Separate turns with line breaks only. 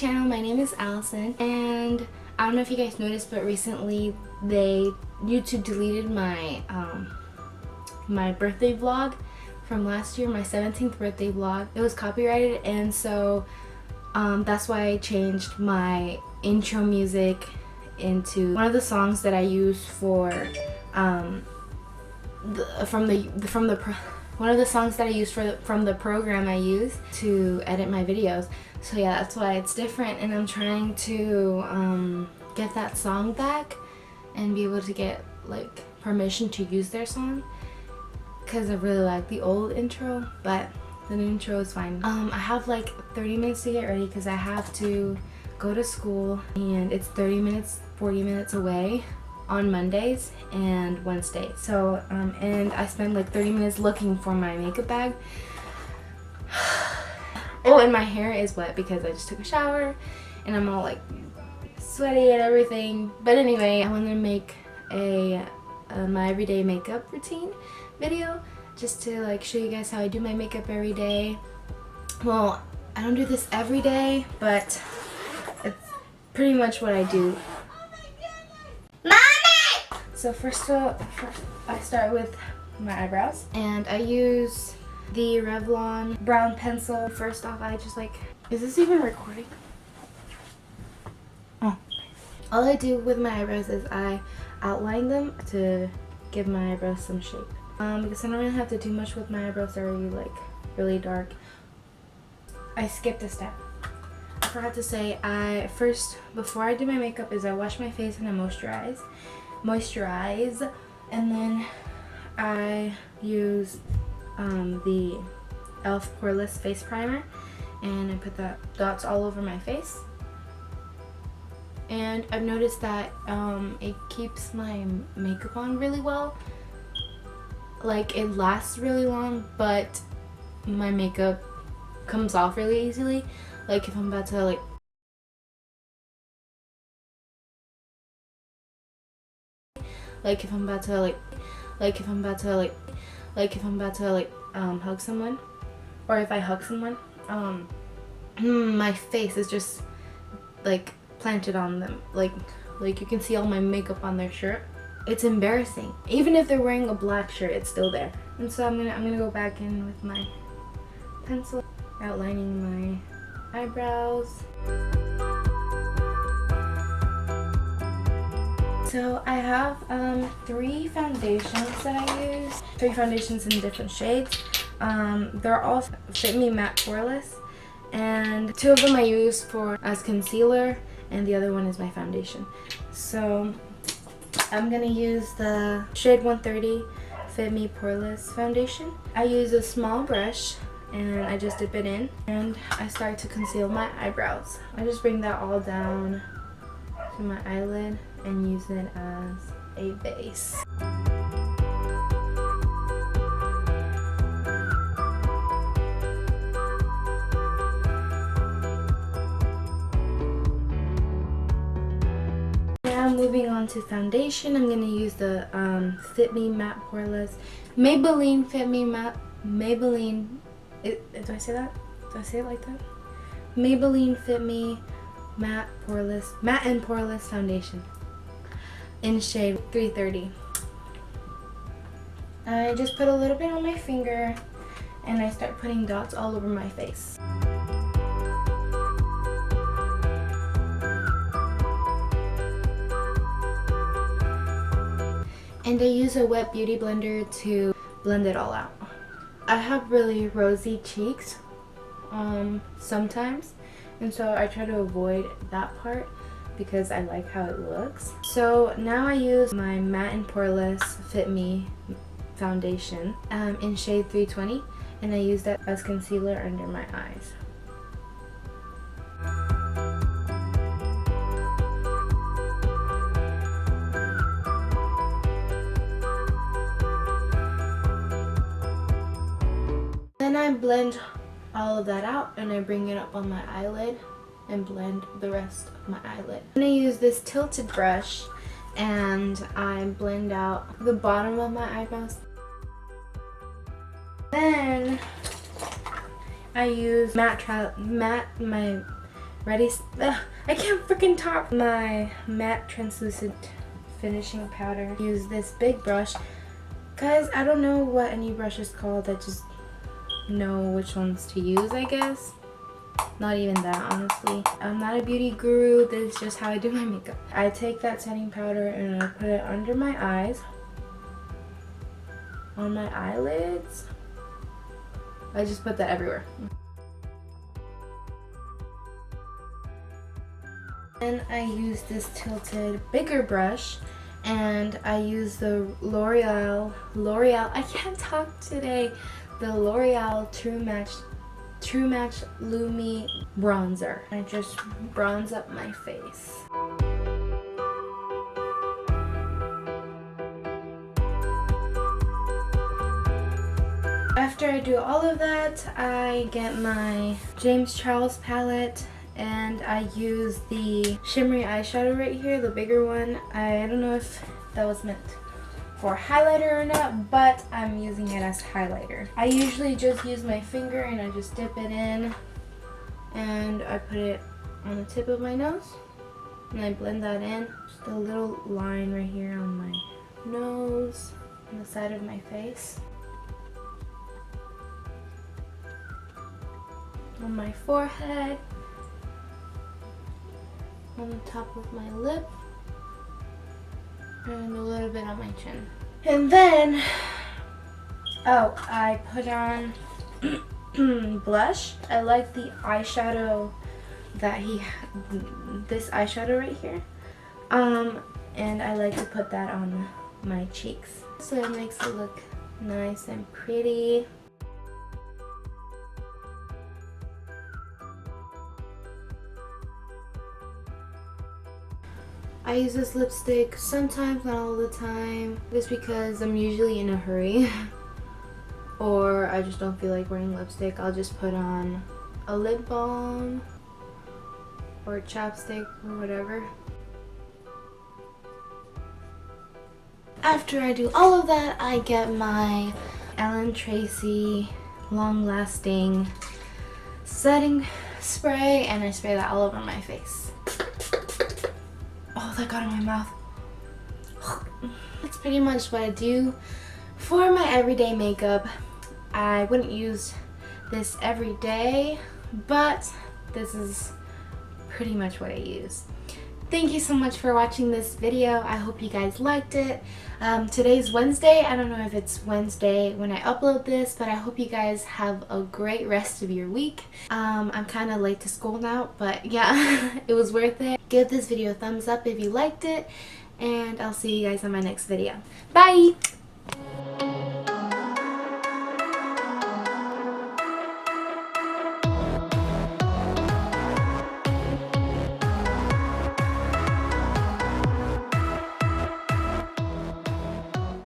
channel. My name is Allison, and I don't know if you guys noticed, but recently YouTube deleted my my birthday vlog from last year, my 17th birthday vlog. It was copyrighted, and so that's why I changed my intro music into one of the songs that I use for one of the songs that I use from the program I use to edit my videos. So yeah, that's why it's different, and I'm trying to get that song back and be able to get like permission to use their song, because I really like the old intro, but the new intro is fine. I have like 30 minutes to get ready because I have to go to school, and it's 40 minutes away on Mondays and Wednesdays. So and I spend like 30 minutes looking for my makeup bag. Oh, and my hair is wet because I just took a shower and I'm all like sweaty and everything. But anyway, I want to make a my everyday makeup routine video just to like show you guys how I do my makeup every day. Well, I don't do this every day, but it's pretty much what I do. So first I start with my eyebrows, and I use the Revlon brown pencil. First off, I just like, is this even recording? Oh. All I do with my eyebrows is I outline them to give my eyebrows some shape. Because I don't really have to do much with my eyebrows. They're already like really dark. I skipped a step. I forgot to say, before I do my makeup is I wash my face and I moisturize, and then I use the e.l.f. poreless face primer, and I put the dots all over my face. And I've noticed that it keeps my makeup on really well. Like, it lasts really long, but my makeup comes off really easily. Like if I'm about to like hug someone, or if I hug someone, my face is just like planted on them, like you can see all my makeup on their shirt. It's embarrassing. Even if they're wearing a black shirt, it's still there. And so I'm gonna go back in with my pencil, outlining my eyebrows. So I have 3 foundations that I use. 3 foundations in different shades. They're all Fit Me Matte Poreless, and 2 of them I use as concealer, and the other one is my foundation. So I'm gonna use the shade 130 Fit Me Poreless foundation. I use a small brush and I just dip it in, and I start to conceal my eyebrows. I just bring that all down to my eyelid and use it as a base. Now moving on to foundation, I'm gonna use the Fit Me Matte Poreless Maybelline Fit Me Matte do I say that? Do I say it like that? Maybelline Fit Me Matte and Poreless foundation in shade 330. I just put a little bit on my finger and I start putting dots all over my face. And I use a wet beauty blender to blend it all out. I have really rosy cheeks sometimes, and so I try to avoid that part because I like how it looks. So now I use my Matte and Poreless Fit Me foundation in shade 320, and I use that as concealer under my eyes. Then I blend all of that out and I bring it up on my eyelid and blend the rest of my eyelid. I'm going to use this tilted brush and I blend out the bottom of my eyebrows. Then I use my Ready? I can't freaking talk. My matte translucent finishing powder. Use this big brush. Guys, I don't know what any brush is called. I just know which ones to use, I guess. Not even that, honestly. I'm not a beauty guru. This is just how I do my makeup. I take that setting powder and I put it under my eyes. On my eyelids. I just put that everywhere. And I use this tilted bigger brush, and I use the L'Oreal, I can't talk today, the L'Oreal True Match Lumi bronzer. I just bronze up my face. After I do all of that, I get my James Charles palette and I use the shimmery eyeshadow right here, the bigger one. I don't know if that was meant for highlighter or not, but I'm using it as highlighter. I usually just use my finger and I just dip it in and I put it on the tip of my nose and I blend that in. Just a little line right here on my nose, on the side of my face. On my forehead, on the top of my lip, and a little bit on my chin. And then, oh, I put on blush. I like the eyeshadow that this eyeshadow right here. And I like to put that on my cheeks. So it makes it look nice and pretty. I use this lipstick sometimes, not all the time, just because I'm usually in a hurry or I just don't feel like wearing lipstick. I'll just put on a lip balm or chapstick or whatever. After I do all of that, I get my Ellen Tracy long-lasting setting spray and I spray that all over my face. Oh, that got in my mouth. That's pretty much what I do for my everyday makeup. I wouldn't use this every day, but this is pretty much what I use. Thank you so much for watching this video. I hope you guys liked it. Today's Wednesday. I don't know if it's Wednesday when I upload this, but I hope you guys have a great rest of your week. I'm kind of late to school now, but yeah, it was worth it. Give this video a thumbs up if you liked it, and I'll see you guys on my next video. Bye!